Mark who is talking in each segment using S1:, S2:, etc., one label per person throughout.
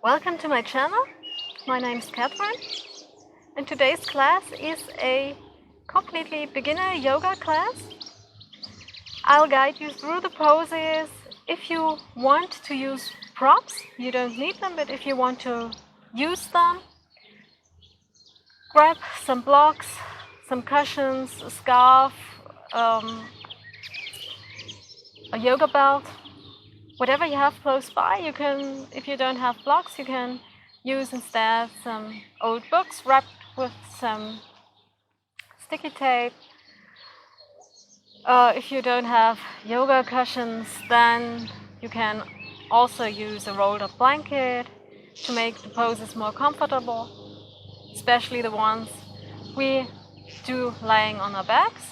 S1: Welcome to my channel. My name is Catherine, and today's class is a completely beginner yoga class. I'll guide you through the poses. If you want to use props, you don't need them, but if you want to use them, grab some blocks, some cushions, a scarf, a yoga belt, whatever you have close by. You can, if you don't have blocks, you can use instead some old books wrapped with some sticky tape. If you don't have yoga cushions, then you can also use a rolled up blanket to make the poses more comfortable, especially the ones we do lying on our backs.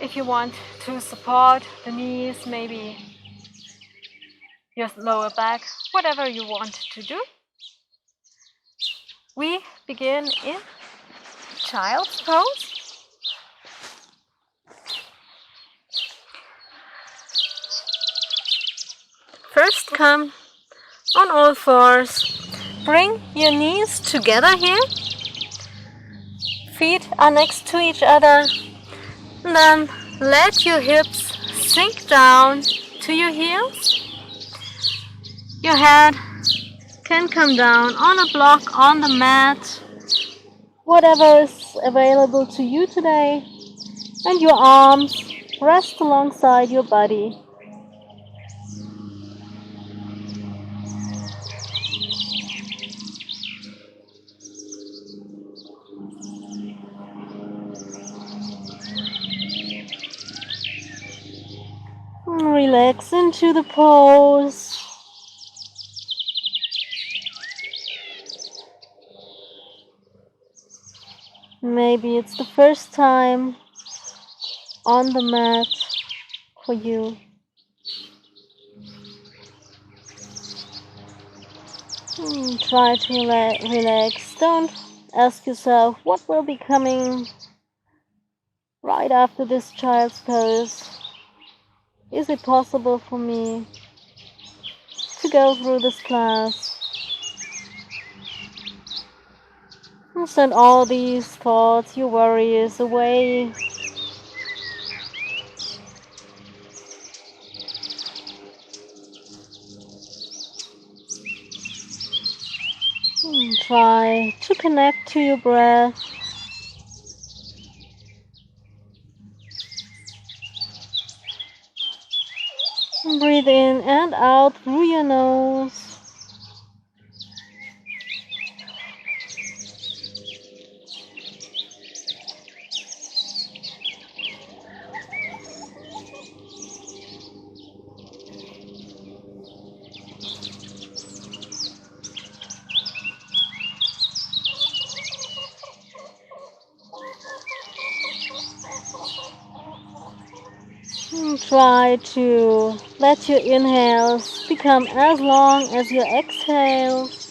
S1: If you want to support the knees, maybe your lower back, whatever you want to do. We begin in child's pose. First, come on all fours. Bring your knees together here. Feet are next to each other. And then let your hips sink down to your heels. Your head can come down on a block on the mat, whatever is available to you today, and your arms rest alongside your body. Relax into the pose. Maybe it's the first time on the mat for you. Try to relax. Don't ask yourself what will be coming right after this child's pose. Is it possible for me to go through this class? And send all these thoughts, your worries away. Try to connect to your breath. Breathe in and out through your nose. Try to let your inhales become as long as your exhales.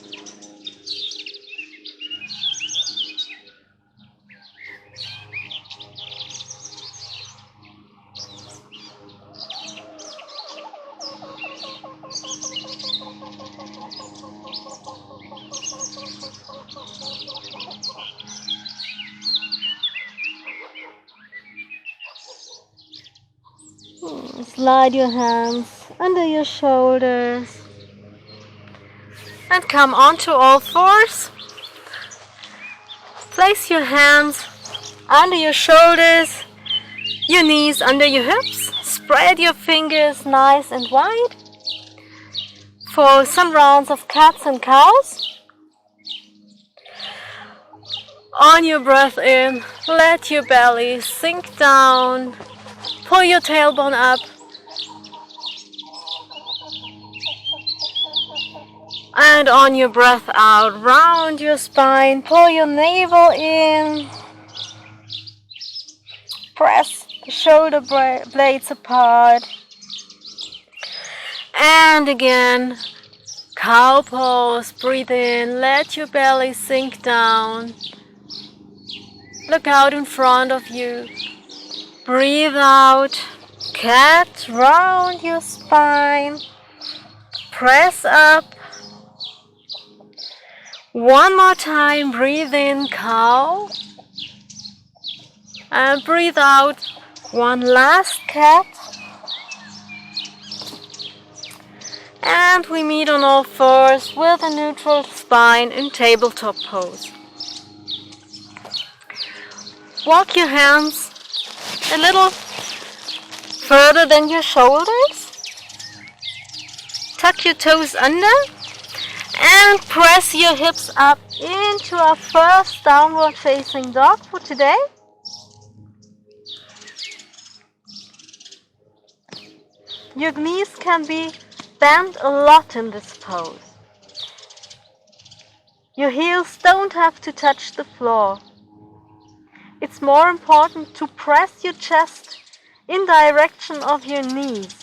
S1: Slide your hands under your shoulders and come onto all fours. Place your hands under your shoulders, your knees under your hips. Spread your fingers nice and wide for some rounds of cats and cows. On your breath in, let your belly sink down. Pull your tailbone up. And on your breath out, round your spine, pull your navel in. Press the shoulder blades apart. And again, cow pose. Breathe in, let your belly sink down. Look out in front of you. Breathe out, cat, round your spine. Press up One more time, breathe in, cow. And breathe out, one last cat. And we meet on all fours with a neutral spine in tabletop pose. Walk your hands a little further than your shoulders. Tuck your toes under and press your hips up into our first downward facing dog for today. Your knees can be bent a lot in this pose. Your heels don't have to touch the floor. It's more important to press your chest in direction of your knees.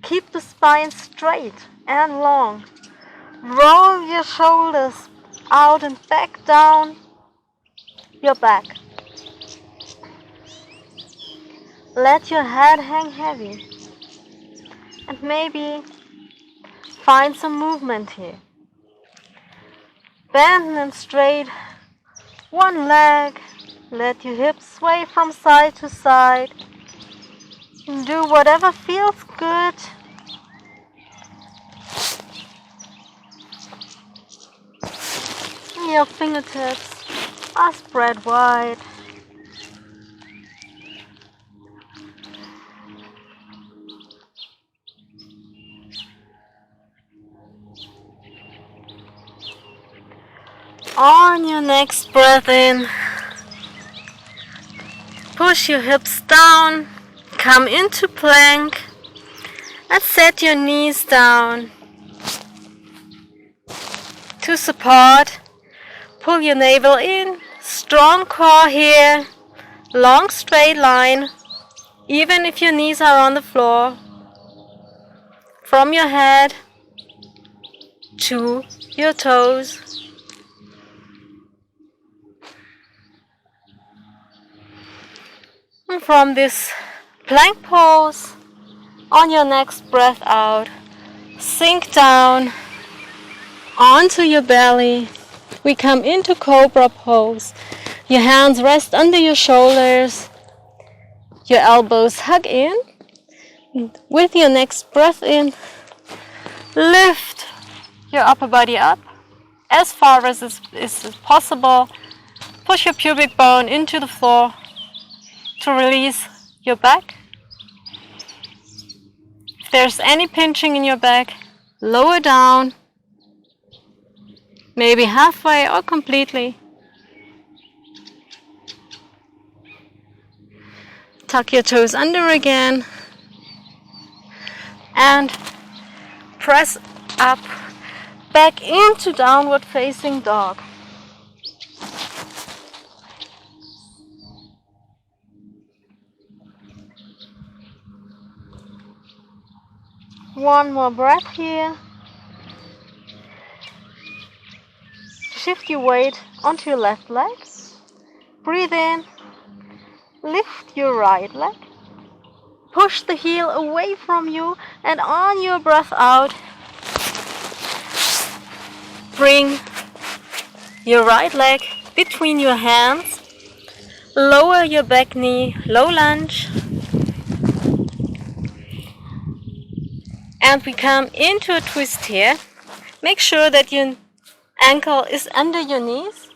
S1: Keep the spine straight and long. Roll your shoulders out and back down your back. Let your head hang heavy. And maybe find some movement here. Bend and straight one leg. Let your hips sway from side to side. And do whatever feels good. Your fingertips are spread wide. On your next breath in, push your hips down, come into plank, and set your knees down. To support, pull your navel in, strong core here, long straight line, even if your knees are on the floor. From your head to your toes. And from this plank pose, on your next breath out, sink down onto your belly. We come into Cobra Pose. Your hands rest under your shoulders. Your elbows hug in. With your next breath in, lift your upper body up as far as is possible. Push your pubic bone into the floor to release your back. If there's any pinching in your back, lower down, maybe halfway or completely. Tuck your toes under again and press up back into downward facing dog. One more breath here. Shift your weight onto your left leg. Breathe in. Lift your right leg. Push the heel away from you, and on your breath out, bring your right leg between your hands. Lower your back knee, low lunge. And we come into a twist here. Make sure that your ankle is under your knees.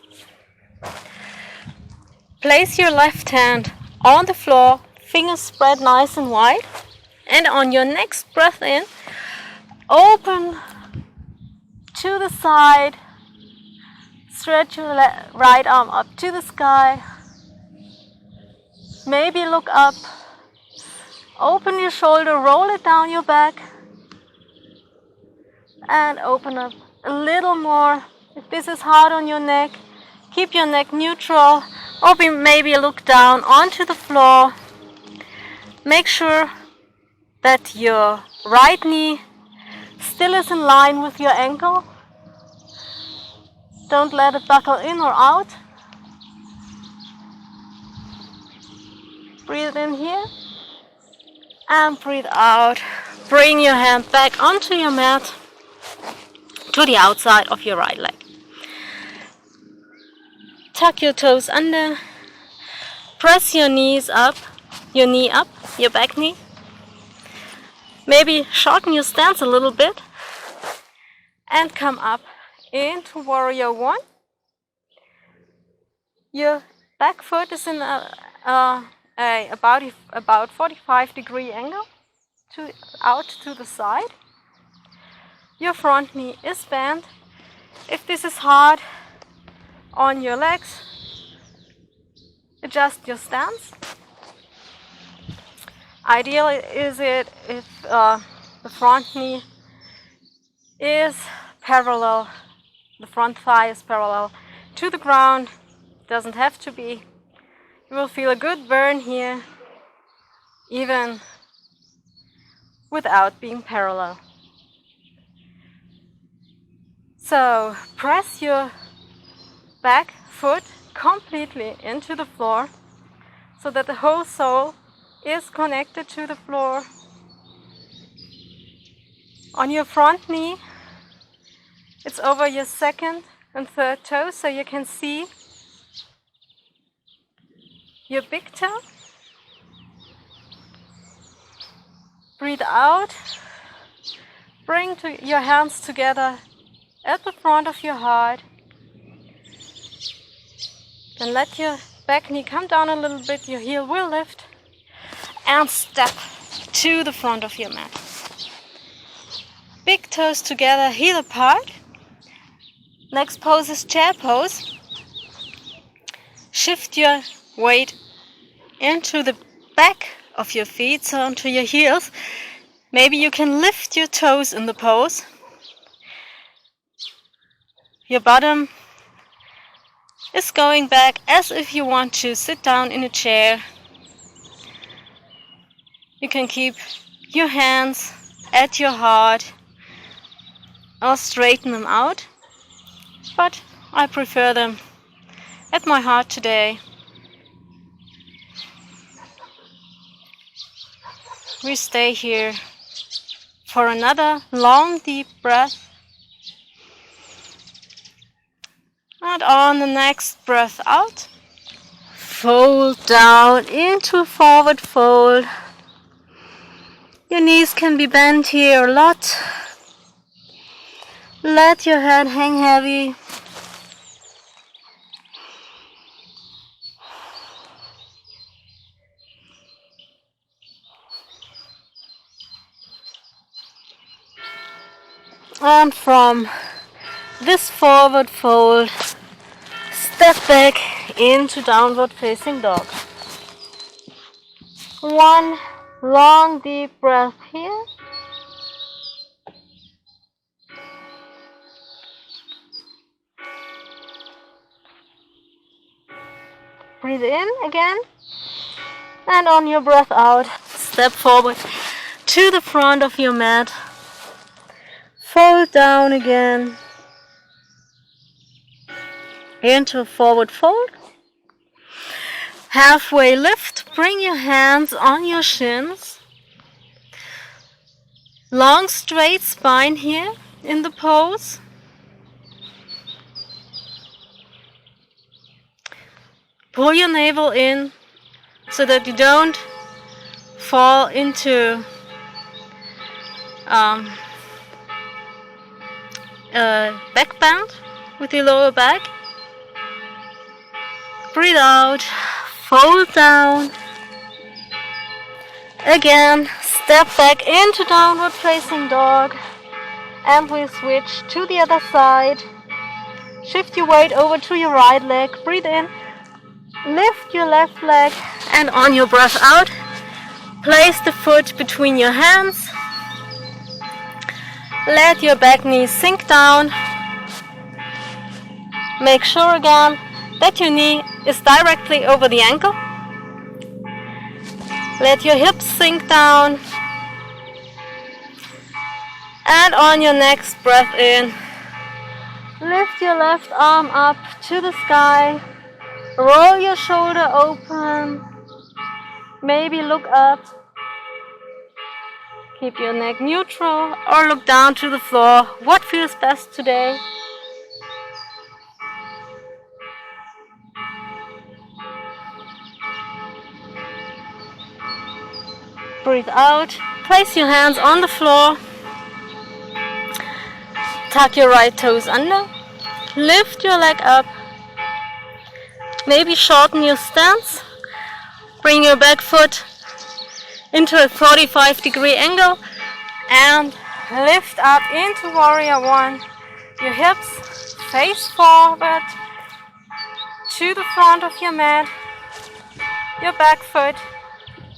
S1: Place your left hand on the floor, fingers spread nice and wide. And on your next breath in, open to the side. Stretch your right arm up to the sky. Maybe look up. Open your shoulder, roll it down your back. And open up a little more. If this is hard on your neck, keep your neck neutral. Or maybe look down onto the floor. Make sure that your right knee still is in line with your ankle. Don't let it buckle in or out. Breathe in here and breathe out. Bring your hand back onto your mat to the outside of your right leg. Tuck your toes under. Press your knees up, your knee up, your back knee. Maybe shorten your stance a little bit. And come up into Warrior One. Your back foot is in about 45-degree angle out to the side. Your front knee is bent. If this is hard on your legs, adjust your stance. Ideal is it if the front knee is parallel, the front thigh is parallel to the ground. Doesn't have to be. You will feel a good burn here, even without being parallel. So press your back foot completely into the floor so that the whole sole is connected to the floor. On your front knee, it's over your second and third toes, so you can see your big toe. Breathe out. Bring your hands together at the front of your heart. Then let your back knee come down a little bit. Your heel will lift. And step to the front of your mat. Big toes together, heel apart. Next pose is chair pose. Shift your weight into the back of your feet, so onto your heels. Maybe you can lift your toes in the pose. Your bottom is going back as if you want to sit down in a chair. You can keep your hands at your heart or straighten them out, but I prefer them at my heart today. We stay here for another long deep breath. And on the next breath out, fold down into forward fold. Your knees can be bent here a lot. Let your head hang heavy. And from this forward fold, step back into downward facing dog. One long deep breath here. Breathe in again. And on your breath out, step forward to the front of your mat. Fold down again into a forward fold. Halfway lift, bring your hands on your shins. Long straight spine here in the pose. Pull your navel in so that you don't fall into back bend with your lower back. Breathe out, fold down. Again, step back into downward facing dog. And we switch to the other side. Shift your weight over to your right leg. Breathe in. Lift your left leg. And on your breath out, place the foot between your hands. Let your back knee sink down. Make sure again that your knee is directly over the ankle. Let your hips sink down. And on your next breath in, lift your left arm up to the sky. Roll your shoulder open. Maybe look up. Keep your neck neutral or look down to the floor. What feels best today? Breathe out. Place your hands on the floor. Tuck your right toes under. Lift your leg up. Maybe shorten your stance. Bring your back foot into a 45-degree angle and lift up into Warrior One. Your hips face forward to the front of your mat. Your back foot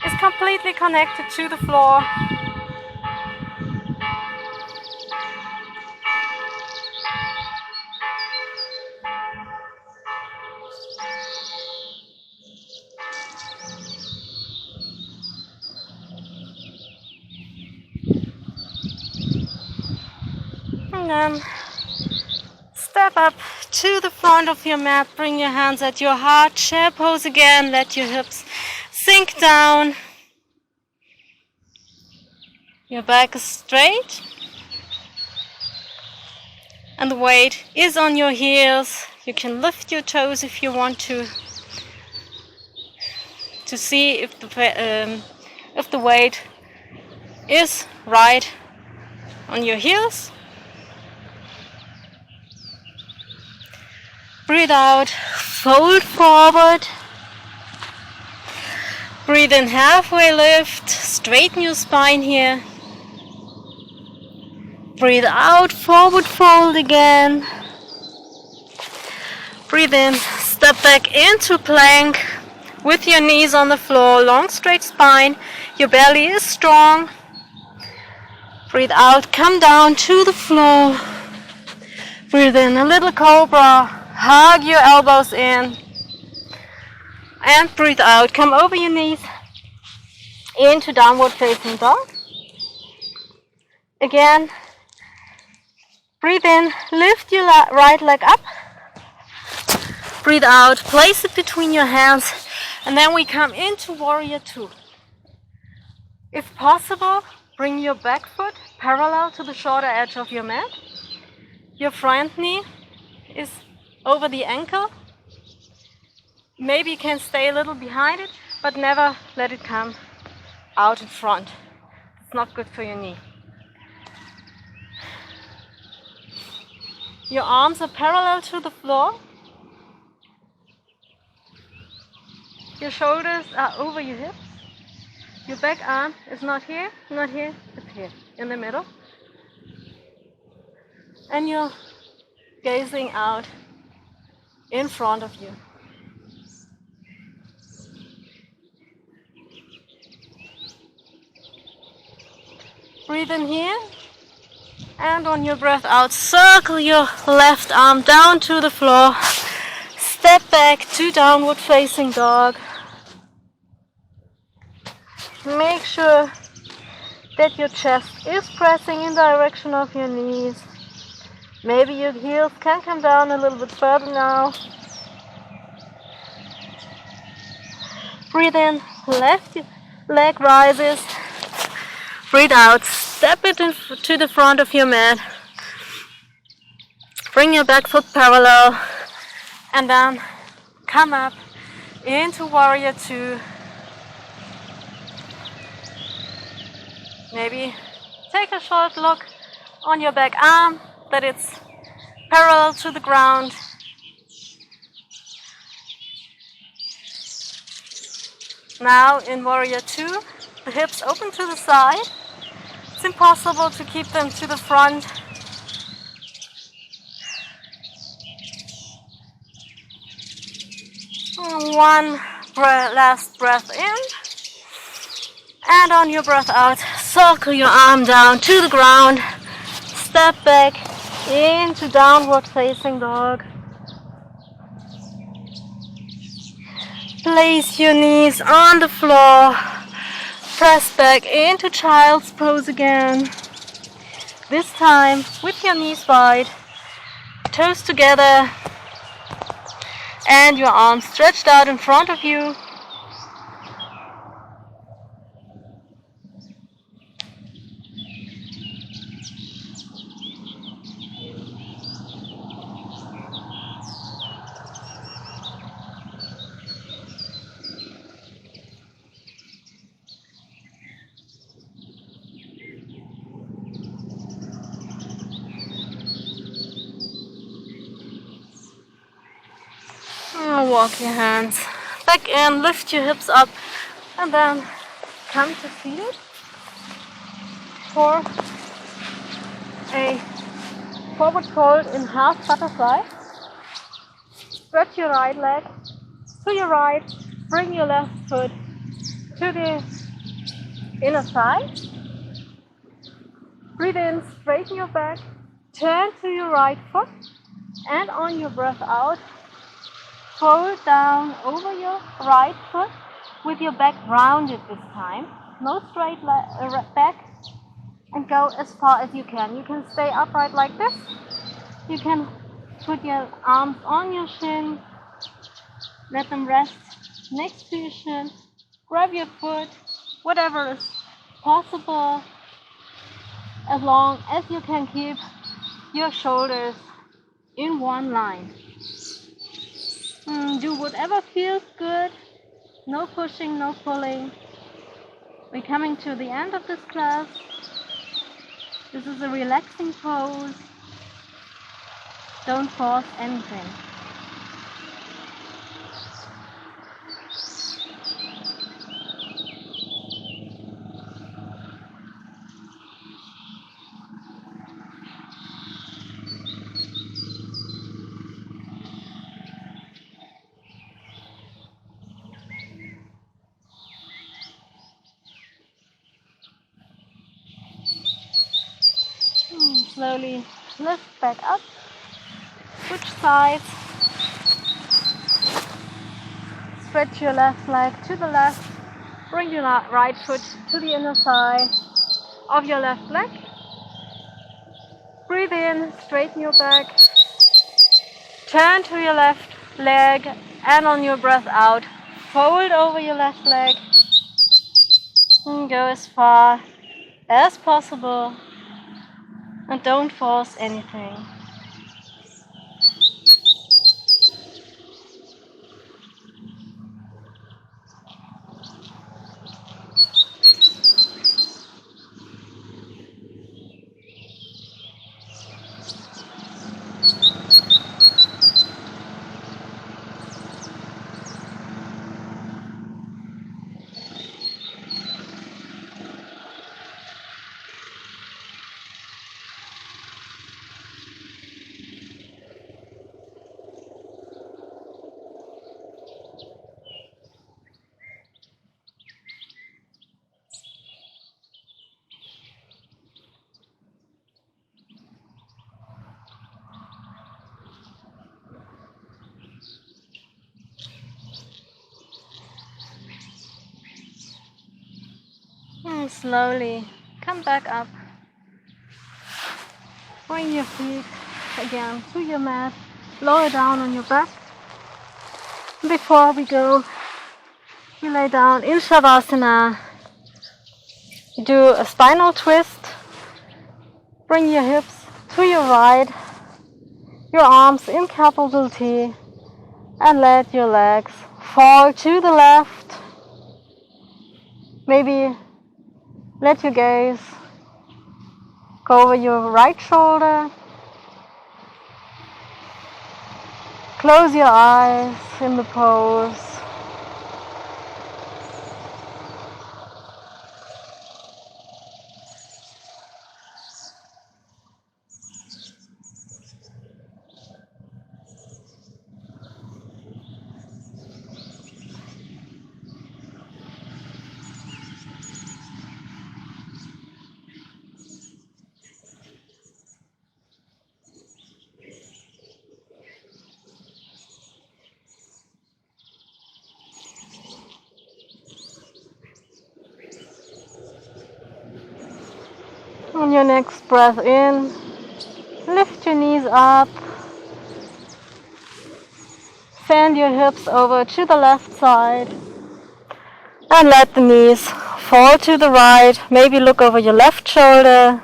S1: is completely connected to the floor. And then step up to the front of your mat. Bring your hands at your heart. Chair pose again. Let your hips sink down. Your back is straight. And the weight is on your heels. You can lift your toes if you want to see if the weight is right on your heels. Breathe out, fold forward. Breathe in, halfway lift, straighten your spine here. Breathe out, forward fold again. Breathe in, step back into plank with your knees on the floor, long straight spine. Your belly is strong. Breathe out, come down to the floor. Breathe in, a little cobra. Hug your elbows in. And breathe out, come over your knees into downward facing dog. Again, breathe in, lift your right leg up. Breathe out, place it between your hands, and then we come into Warrior Two. If possible, bring your back foot parallel to the shorter edge of your mat. Your front knee is over the ankle. Maybe you can stay a little behind it, but never let it come out in front. It's not good for your knee. Your arms are parallel to the floor. Your shoulders are over your hips. Your back arm is not here, it's here, in the middle. And you're gazing out in front of you. Breathe in here, and on your breath out, circle your left arm down to the floor. Step back to downward facing dog. Make sure that your chest is pressing in direction of your knees. Maybe your heels can come down a little bit further now. Breathe in, left leg rises. Breathe out, step it to the front of your mat. Bring your back foot parallel and then come up into Warrior Two. Maybe take a short look on your back arm, that it's parallel to the ground. Now in Warrior Two, the hips open to the side. It's impossible to keep them to the front. One last breath in. And on your breath out, circle your arm down to the ground. Step back into downward facing dog. Place your knees on the floor. Press back into child's pose again. This time with your knees wide, toes together, and your arms stretched out in front of you. And walk your hands back in, lift your hips up, and then come to seated for a forward fold in half butterfly. Stretch your right leg to your right, bring your left foot to the inner thigh. Breathe in, straighten your back, turn to your right foot, and on your breath out, fold down over your right foot with your back rounded this time. No straight back, and go as far as you can. You can stay upright like this. You can put your arms on your shin, let them rest next to your shin, grab your foot, whatever is possible, as long as you can keep your shoulders in one line. Do whatever feels good, no pushing, no pulling. We're coming to the end of this class. This is a relaxing pose. Don't force anything. Slowly lift back up. Switch sides. Stretch your left leg to the left. Bring your right foot to the inner thigh of your left leg. Breathe in, straighten your back. Turn to your left leg, and on your breath out, fold over your left leg. And go as far as possible. And don't force anything. And slowly come back up. Bring your feet again to your mat. Lower down on your back. Before we go, you lay down in Shavasana. You do a spinal twist. Bring your hips to your right, your arms in capital T, and let your legs fall to the left. Maybe let your gaze go over your right shoulder. Close your eyes in the pose. On your next breath in, lift your knees up, send your hips over to the left side, and let the knees fall to the right. Maybe look over your left shoulder.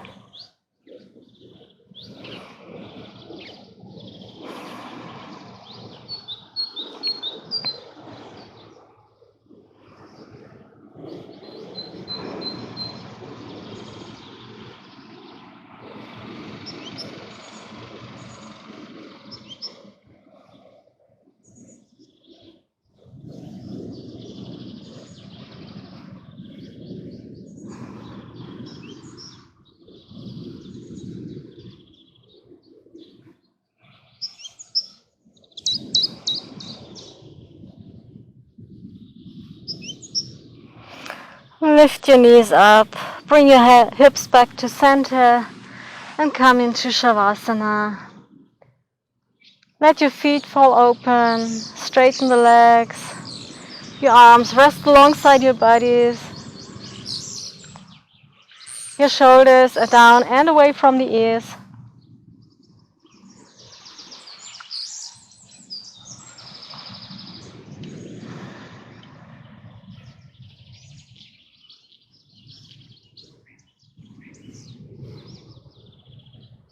S1: Lift your knees up, bring your hips back to center, and come into Shavasana. Let your feet fall open, straighten the legs, your arms rest alongside your bodies. Your shoulders are down and away from the ears.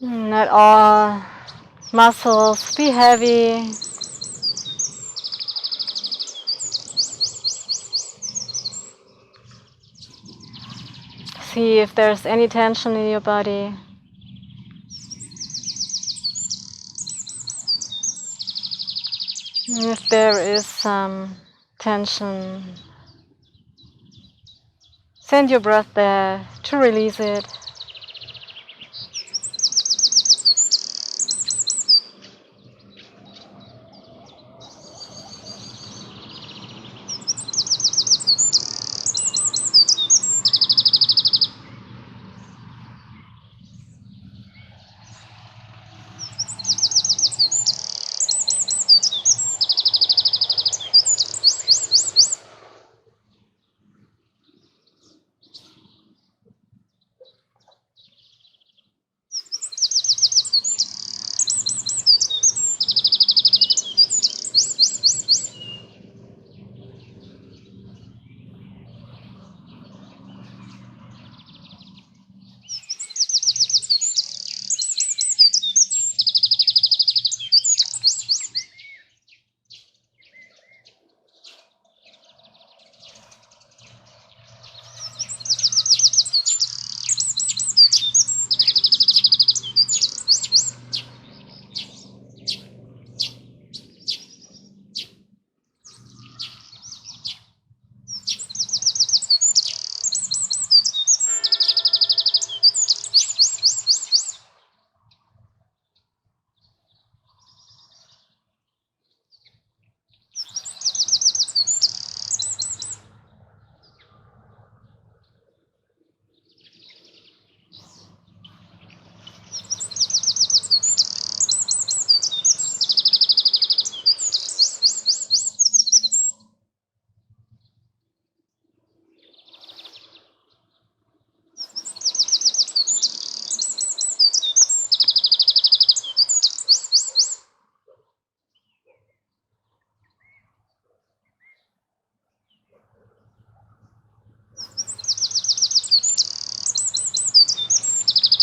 S1: Let all muscles be heavy. See if there's any tension in your body. If there is some tension, send your breath there to release it.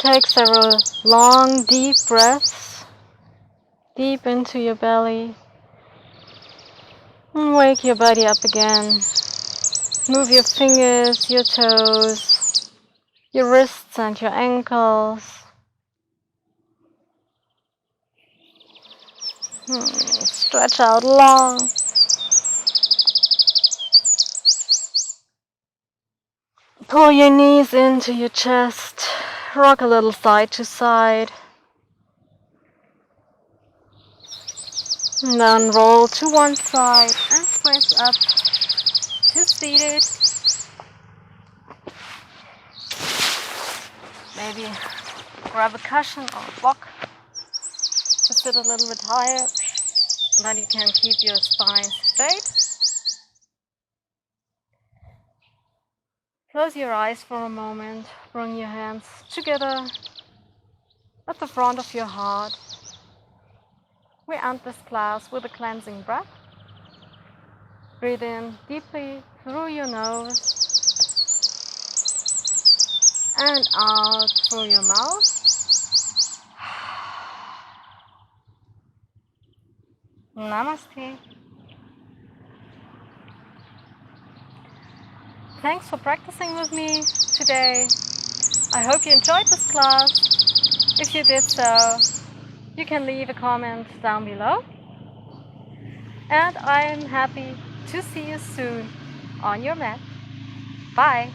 S1: Take several long, deep breaths, deep into your belly. And wake your body up again. Move your fingers, your toes, your wrists and your ankles. Stretch out long. Pull your knees into your chest. Rock a little side to side. And then roll to one side and press up to seated. Maybe grab a cushion or a block to sit a little bit higher, so that you can keep your spine straight. Close your eyes for a moment. Bring your hands together at the front of your heart. We end this class with a cleansing breath. Breathe in deeply through your nose and out through your mouth. Namaste. Thanks for practicing with me today. I hope you enjoyed this class. If you did so, you can leave a comment down below. And I'm happy to see you soon on your mat. Bye.